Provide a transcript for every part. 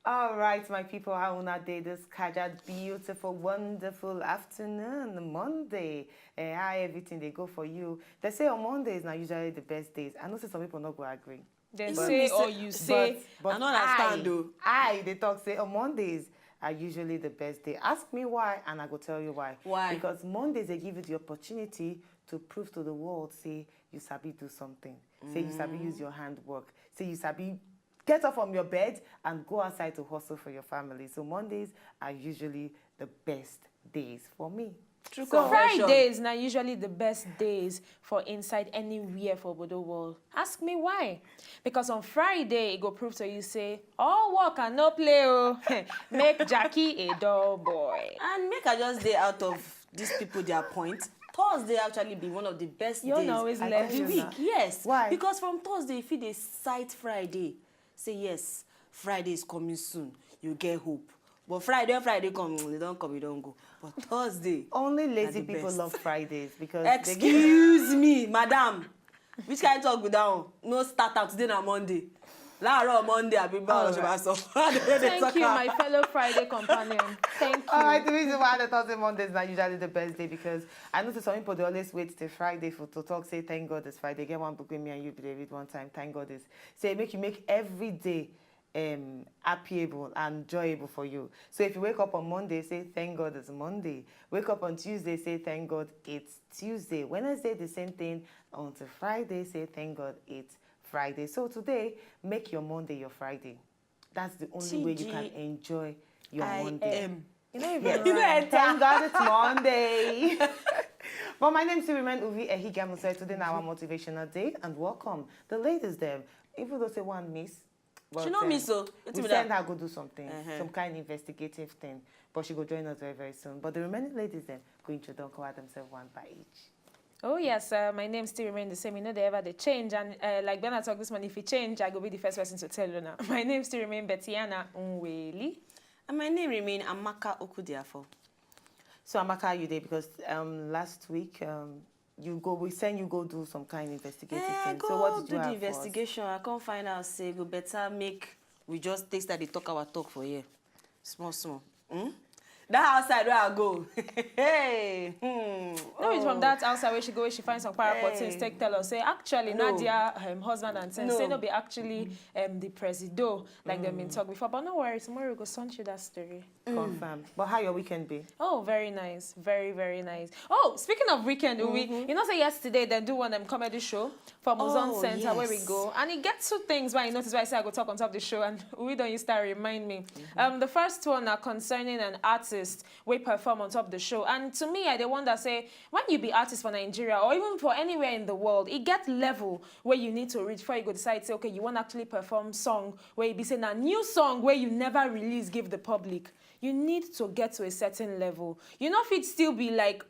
All right, my people, how una day this Kajad beautiful, wonderful afternoon, Monday. How everything they go for you. They say on Mondays now usually the best days. I know some people not go agree. They But- say or you say. But I don't understand though. they talk say on Mondays are usually the best day. Ask me why, and I go tell you why. Why? Because Mondays they give you the opportunity to prove to the world, say you sabi do something. Say you sabi use your handwork. Say you sabi get up from your bed and go outside to hustle for your family. So Mondays are usually the best days for me. True So confession. Fridays now usually the best days for inside anywhere for Bodo World. Ask me why. Because on Friday, it go prove to you say, all work and no play, oh. Make Jackie a dull boy. And make I just day out of these people their point. Thursday actually be one of the best You're days always of left. the week. Yes. Why? Because from Thursday, if they cite Friday, say yes, Friday is coming soon. You get hope. But Friday, when Friday come, they don't come, you don't go. But Thursday, Only lazy are the people best. love Fridays because excuse me, madam. Which kind of talk go down? No start out today on Monday. Láàárọ̀ Monday, àbí báwo ṣe máa sọ. Thank you, my fellow Friday companion. Thank you. All right, the reason why the Thursday Monday is not usually the best day because I notice some people they always wait till Friday for to talk. Say thank God it's Friday. Get one book with me and you be there read one time. Thank God is say make you make every day happyable and enjoyable for you. So if you wake up on Monday, say thank God it's Monday. Wake up on Tuesday, say thank God it's Tuesday. Wednesday the same thing. Until Friday, say thank God it's Friday. So today, make your Monday your Friday. That's the only way you can enjoy your Monday. You know, even Yes. right. Thank God it's Monday. But my name is Sirimen Uvi Ehigamusai. Today now our motivational day and welcome. The ladies there, even though say one miss, but, She no miss so. we send her go do something, some kind of investigative thing. But she go join us very, very soon. But the remaining ladies then go introduce themselves one by each. Oh yes, my name still remains the same. You know they ever they change, and like when I talk this morning, if it change, I go be the first person to tell you now. My name still remains Betiana Unweli. And my name remain Amaka Okudiafo. So Amaka, you did because last week we send you go do some kind of investigative thing. Go So what did do you the have for us? investigation. I can't find out. Say go better make we just take that they talk our talk for here. Small. That outside where I go. Hey. No, it's from that outside where she go, where she finds some paraport things, take tell us, say, actually, No. Nadia, husband and son, No. say, no, be actually the presido, like they've been talking before. But no worry, tomorrow we'll go send you that story. Confirm. But how your weekend be? Oh, very nice. Very, very nice. Oh, speaking of weekend, Uwi, you know, say yesterday, they do one comedy show for Muzon Center where we yes. go. And it gets two things why you notice why I say I go talk on top of the show. And Uwi, don't you start remind me. The first one are concerning an artist we perform on top of the show. And to me, I the wonder say, when you be artist for Nigeria or even for anywhere in the world, it get level where you need to reach before you go decide, say, okay, you want to actually perform song where you be saying a new song where you never release, give the public. You need to get to a certain level. You know if it still be like,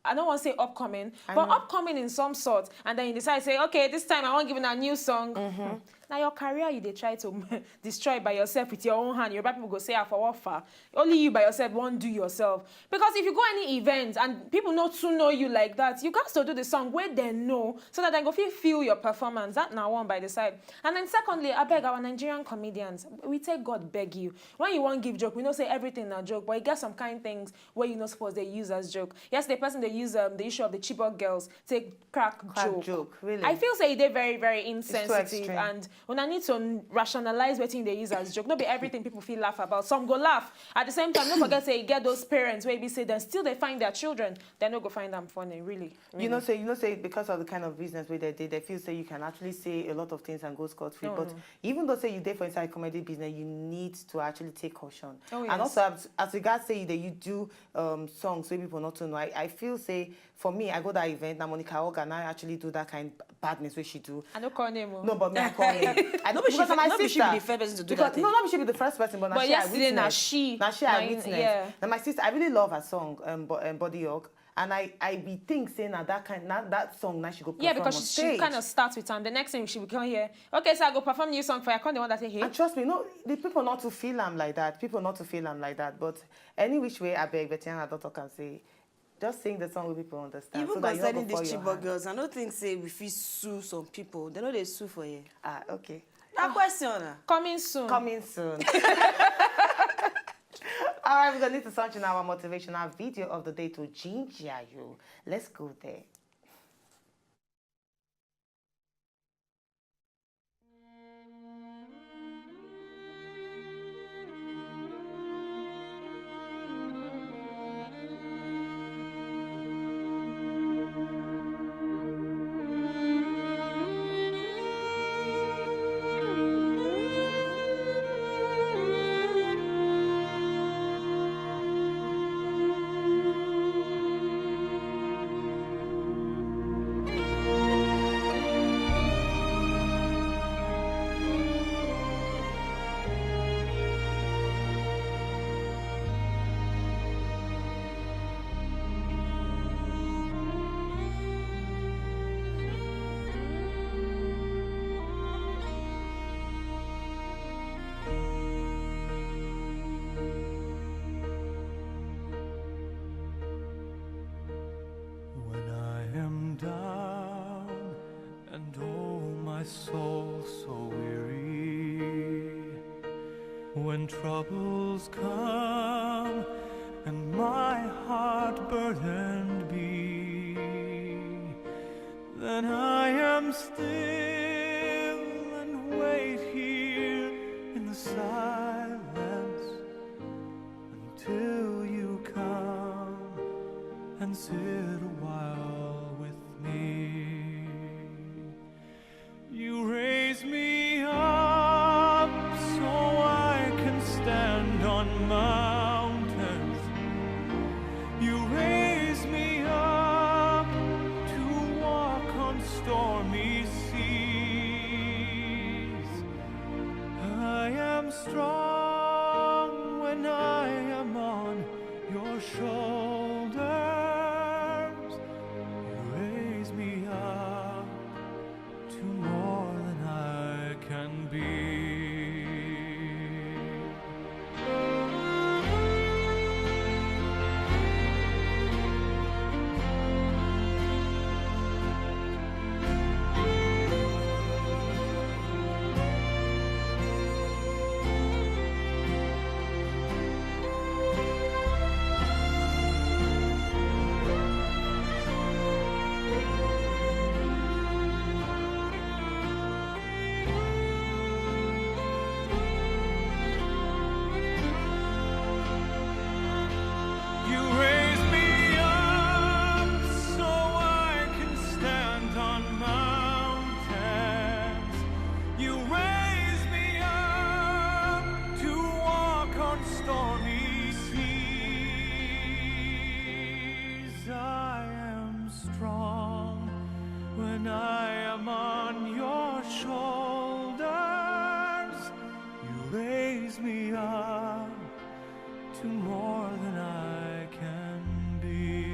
I don't want to say upcoming, but upcoming in some sort. And then you decide, say, okay, this time I want to give it a new song. Now your career, you they try to destroy by yourself with your own hand. Your people go say, for what far? Only you by yourself won't do yourself. Because if you go any event and people not to know you like that, you got to do the song where they know so that they go feel your performance. That now one by the side. And then secondly, I beg our Nigerian comedians, we take God beg you. When you want give joke, we don't say everything a joke, but you get some kind things where you not suppose they use as joke. Yes, the person they use the issue of the Chibok girls take crack joke. Really? I feel say they're very, very too insensitive extreme. and when I need to rationalize what they use as joke, not be everything people feel laugh about. Some go laugh. At the same time, don't forget say you get those parents where you say then still they find their children, they not go find them funny, really. You know, say because of the kind of business where they did, they feel say you can actually say a lot of things and go scot-free. But even though say you did for inside comedy business, you need to actually take caution. Oh, And yes. also as regards say that you do songs where people not to know. I feel say for me, I go to that event, now Monica Oga, and I actually do that kind of badness where she do. I don't call name. No, but me I call her. I know she because my be sister. the first person to do Because- that. No, not be she be the first person, but now But she I yesterday, now witness. she. Now she I Now, witness. yeah. Now my sister, I really love her song, Body Hug. And I be think saying that song now she go perform Yeah, on because she stage. kind of starts with the next thing she will come here. Okay, so I go perform new song for you. I can't the one that say, hey. And trust me, no, the people not to feel am like that. People not to feel am like that. But any which way, I beg Betiana daughter can say, just sing the song where people understand. Even so that you not concerning go these fall your Chibok hand. girls, I don't think say we fit sue some people. They know they sue for you. Ah, okay. That question. Coming soon. Coming soon. All right, we're going to need to search in our motivational video of the day to ginger you. Let's go there. Soul so weary, when troubles come and my heart burdened be, then I am still and wait here in the silence until you come and sit a while with me. You raise me up so I can stand on mountains. You raise me up to walk on stormy seas. I am strong when I am on your shoulders. You raise me up to more than I can be. When I am on your shoulders, you raise me up to more than I can be.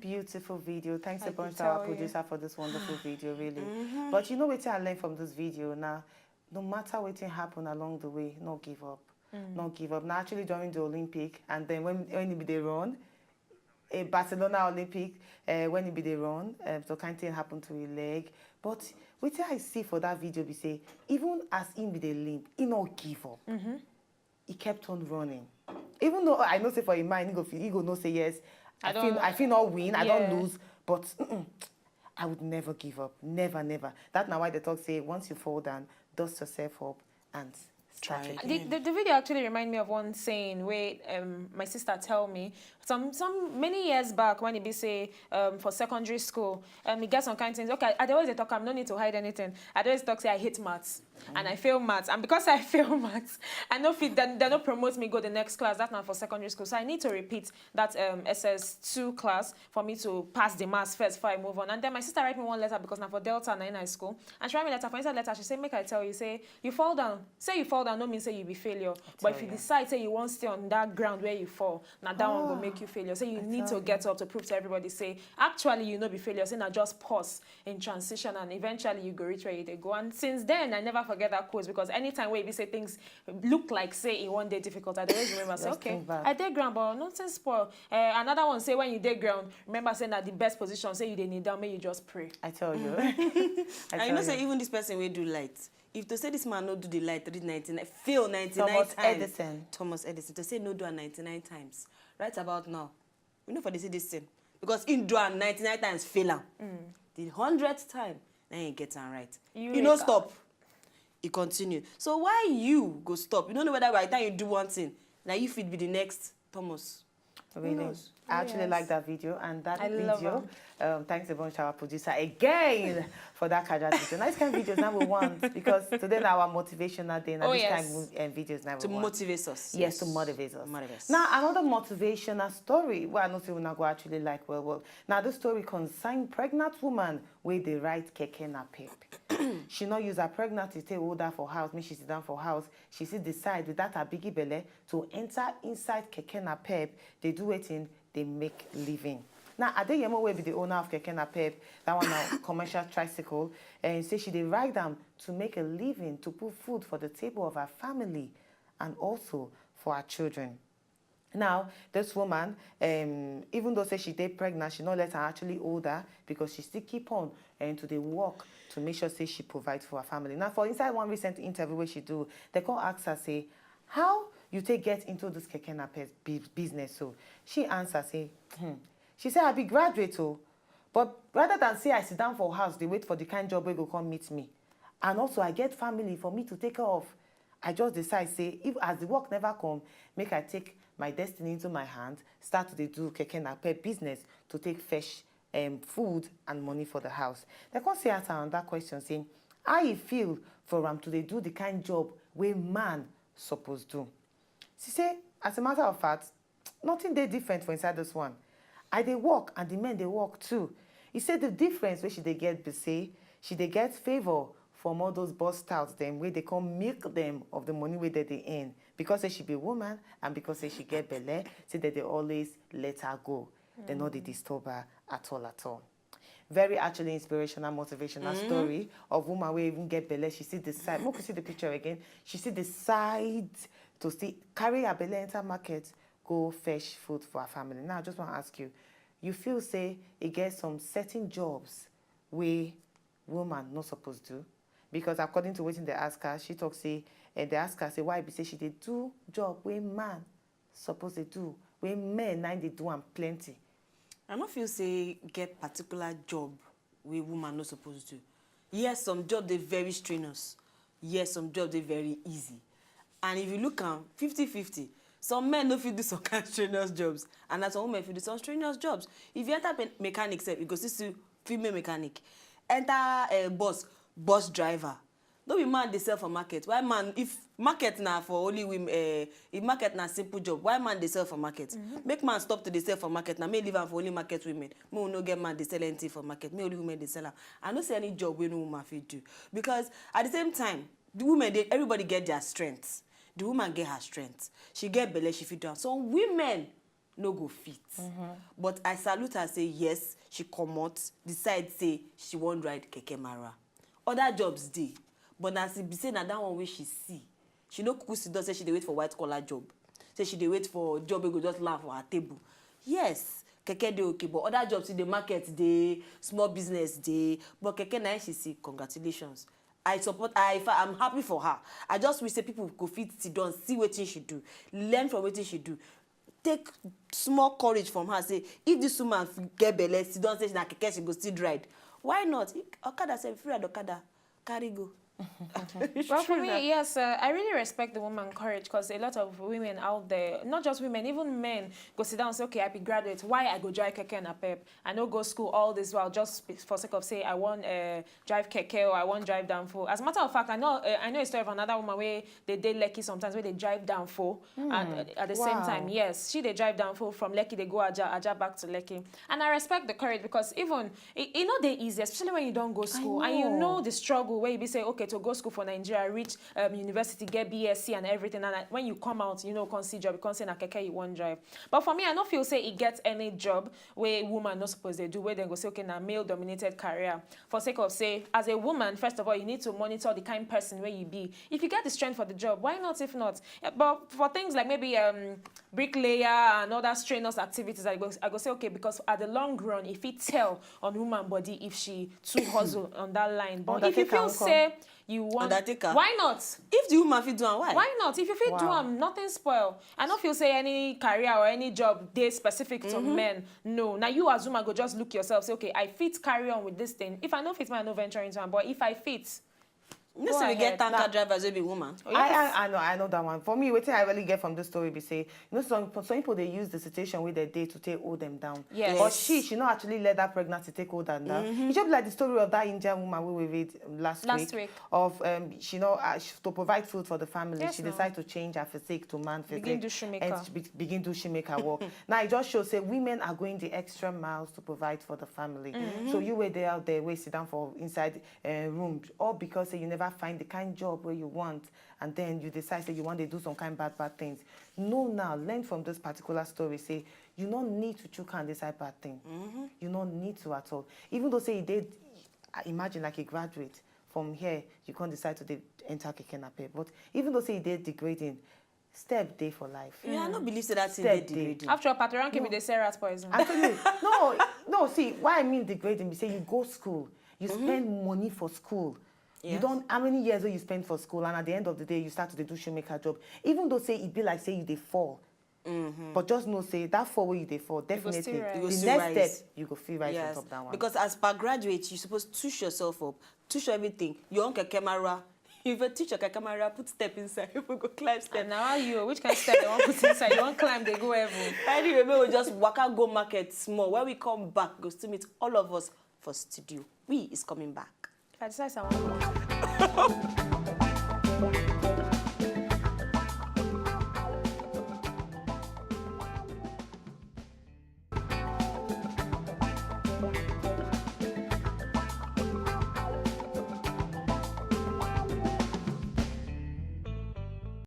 Beautiful video. Thanks a bunch to tell our you. producer for this wonderful video, really. But you know what I learned from this video now? No matter what happen along the way, no give up. No give up. Now, actually during the Olympic, and then when it they run, Barcelona Olympic, when it be the run, so kind of thing happened to his leg. But what I see for that video, we say, even as him be the limp, he no give up. He kept on running. Even though I know say for his mind, he go no say yes, I feel not win, I don't lose, but I would never give up. Never, never. That's now why the talk say, once you fall down, dust yourself up and start again. The video actually remind me of one saying where my sister tell me some many years back when he be say for secondary school he get some kind of things. Okay, I always talk, no need to hide anything. I always talk say I hate maths and I fail maths, and because I fail maths, I know they don't promote me go the next class. That's not for secondary school, so I need to repeat that SS2 class for me to pass the maths first before I move on. And then my sister write me one letter because now for Delta na in high school, and she write me letter. For inside letter she say make I tell you, say you fall down. Say you fall down no mean say you be failure, but if you decide say you won't stay on that ground where you fall, now that one will make you failure. So you need to get up to prove to everybody say actually you no be failure. Say now just pause in transition and eventually you go reach where you dey go. And since then I never forget that quote because anytime where you say things look like say in one day difficult, I dey always remember say Just okay, think back. I dey ground but nothing spoil. Another one say when you dey ground, remember saying that the best position say you dey kneel down, may you just pray. I tell you. And you know, say even this person will do light. If to say this man no do the light, read 99, fail 99 Thomas times. Edison. Thomas Edison. To say no do am 99 times. Right about now, we know for they say this thing. Because in do am 99 times, fail am. The 100th time, then he get am right. You no stop. He continue. So why you go stop? You don't know whether by the time you do one thing, now you fit be the next Thomas. Really? knows? I actually like that video, and that I love video, thanks a bunch to our producer again for that casual video. Nice kind of videos now we want, because today now our motivational day, and this kind of videos now To we want. motivate us. Yes, to motivate us. Motivate us. Now, another motivational story, well, I know we're not go actually like, well. Now, this story concerns pregnant woman with the right keke na pep. She not use her pregnancy to hold her for house, make she sit down for house. She still decide with that her biggie belly to enter inside keke na pep. They do it in, they make living. Now, Adeyemo will be the owner of Keke Napep, that one now commercial tricycle, and say she dey ride them to make a living, to put food for the table of her family, and also for her children. Now, this woman, even though say she dey pregnant, she not let her actually hold her because she still keep on and to the work to make sure say she provides for her family. Now, for inside one recent interview where she do, they call ask her say, how you take get into this Keke Napep business? So she answer say, She said, I be graduate, but rather than say I sit down for house, they wait for the kind job where go come meet me. And also I get family for me to take care of. I just decide, say, if as the work never come, make I take my destiny into my hand, start to do Keke Napep business to take fetch food and money for the house. They can't say answer on that question, saying, how you feel for to they do the kind job where man supposed to? She say, as a matter of fact, nothing they different for inside this one. I dey work and the men they work too. He said the difference where she they get be say she they get favor from all those boss touts them where they come milk them of the money where they earn because say she be woman and because say she get belle, say that they always let her go. They know they disturb her at all. Very actually inspirational, motivational story of woman where even get belle. She see the side. Look, see the picture again. She see the side to see carry her belle enter market, go fetch food for her family. Now I just want to ask you, you feel say it gets some certain jobs where woman not supposed to? Because according to what they ask her, she talk say, and they ask her say why be say she did do job where man supposed to do, where men now they do and plenty. I don't feel say get particular job where woman not supposed to. Yes, some job they very strenuous. Yes, some job they very easy. And if you look at 50-50, some men no fit do some kind of strenuous jobs, and some women fit do some strenuous jobs. If you enter mechanic, you go see female mechanic. Enter bus driver. No be man they sell for market. Why man? If market na for only women, if market na simple job, why man they sell for market? Make man stop to they sell for market. Now me leave am for only market women. Me will no get man they sell anything for market. Me only women they sell am. I don't see any job where no woman fit do, because at the same time, the women everybody get their strengths. The woman get her strength. She get belle, she fit do am. Some women no go fit. But I salute her, say yes, she comot, decide say she won't ride keke mara. Other jobs dey, but as be say na that one wey she see. She no kuku sit down say she dey wait for white collar job. Say she dey wait for job wey go just land for her table. Yes, keke dey okay, but other jobs in the market dey, small business dey. But keke na she see, congratulations. I support her. I'm happy for her. I just wish say people go fit sit down, see wetin she do, learn from wetin she do. Take small courage from her. Say if this woman get belle, sit down say na keke she go still ride. Why not? Okada say if you ride Okada, carry go. Well, for me, yes, I really respect the woman courage, because a lot of women out there, not just women, even men, go sit down and say, okay, I be graduate, why I go drive keke na pep? I no go school all this while just for sake of say I want drive keke or I want drive down for. As a matter of fact, I know a story of another woman where they Lekki sometimes, where they drive down for, and at the same time, yes, they drive down for from Lekki, they go Aja back to Lekki. And I respect the courage, because even, it not the easy, especially when you don't go school and you know the struggle where you be say, okay, okay, to go school for Nigeria, reach university, get BSc and everything, and when you come out, you know, come see job, you come say na keke you won't drive. But for me, I don't feel say it gets any job where woman not supposed to do, where they go say, okay, na male-dominated career. For sake of say, as a woman, first of all, you need to monitor the kind of person where you be. If you get the strength for the job, why not if not? But for things like maybe bricklayer and other strenuous activities, I go say, okay, because at the long run, if it tell on woman body if she too hustle on that line. But if you feel say you want, why not? If the woman fit do am, Why not? If you fit do am, nothing spoil. I don't feel say any career or any job they specific to men. No. Now you as woman go just look yourself, say, okay, I fit carry on with this thing. If I know fit, I no venture into it. But if I fit, you know, we get tanker drivers will be woman. Oh, yes. I know that one. For me, what I really get from this story be say, you know, some people they use the situation with their day to take hold them down. Yes. But she not actually let that pregnancy take hold them down. It just be like the story of that Indian woman we read last week. Of she know to provide food for the family. Yes, she decided to change her physique to man physique. Begin do shoemaker. And begin do shoemaker work. Now it just shows say women are going the extra miles to provide for the family. So you were there out there, where sit down for inside room, all because say, you never find the kind job where you want, and then you decide say you want to do some kind of bad things. No, now learn from this particular story. Say you don't need to choke and decide bad thing. You don't need to at all. Even though say you did, imagine like a graduate from here, you can't decide to enter Keke Napep. But even though say you did degrading, step day for life. Yeah, I don't believe that thing degrading. After a pattern can be the rat poison. Actually, no. See, why I mean degrading, we say you go school, you spend money for school. Yes. You don't, how many years do you spend for school, and at the end of the day, you start to do shoemaker job. Even though say it be like say you dey fall, but just know say that fall where you dey fall, definitely the next step you go feel right on top that one. Because as per graduate, you supposed to tush yourself up, tush everything. Your own camera. If you teach your camera, put step inside. People go climb step. And now which kind of step they want put inside? You want climb, they go heaven. Anyway, we will just waka go market small. When we come back, go still meet all of us for studio. We is coming back. I decide I want to go.